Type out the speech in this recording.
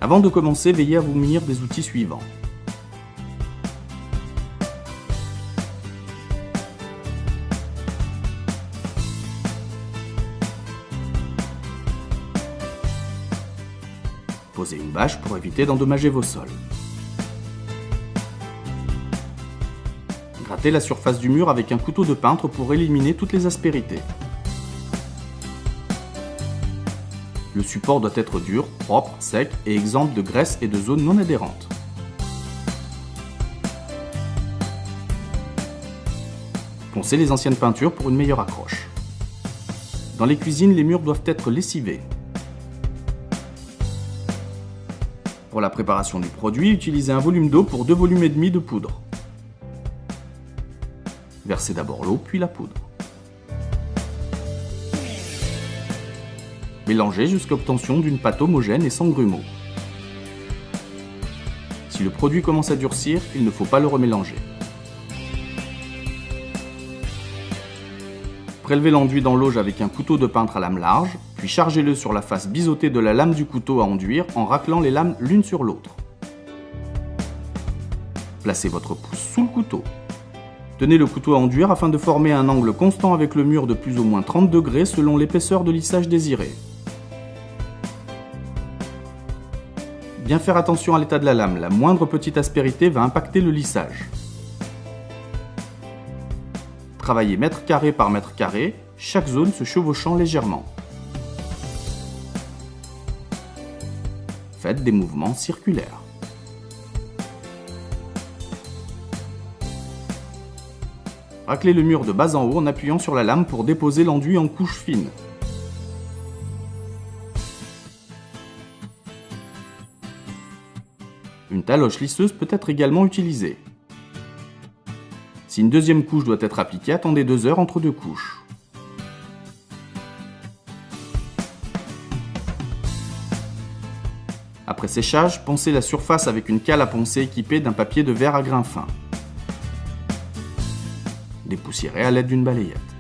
Avant de commencer, veillez à vous munir des outils suivants. Posez une bâche pour éviter d'endommager vos sols. Grattez la surface du mur avec un couteau de peintre pour éliminer toutes les aspérités. Le support doit être dur, propre, sec et exempt de graisse et de zones non adhérentes. Poncez les anciennes peintures pour une meilleure accroche. Dans les cuisines, les murs doivent être lessivés. Pour la préparation du produit, utilisez un volume d'eau pour 2,5 volumes de poudre. Versez d'abord l'eau, puis la poudre. Mélangez jusqu'à l'obtention d'une pâte homogène et sans grumeaux. Si le produit commence à durcir, il ne faut pas le remélanger. Prélevez l'enduit dans l'auge avec un couteau de peintre à lame large, puis chargez-le sur la face biseautée de la lame du couteau à enduire en raclant les lames l'une sur l'autre. Placez votre pouce sous le couteau. Tenez le couteau à enduire afin de former un angle constant avec le mur de plus ou moins 30 degrés selon l'épaisseur de lissage désirée. Bien faire attention à l'état de la lame, la moindre petite aspérité va impacter le lissage. Travaillez mètre carré par mètre carré, chaque zone se chevauchant légèrement. Faites des mouvements circulaires. Raclez le mur de bas en haut en appuyant sur la lame pour déposer l'enduit en couche fine. Une taloche lisseuse peut être également utilisée. Si une deuxième couche doit être appliquée, attendez 2 heures entre 2 couches. Après séchage, poncez la surface avec une cale à poncer équipée d'un papier de verre à grains fins. Dépoussiérez à l'aide d'une balayette.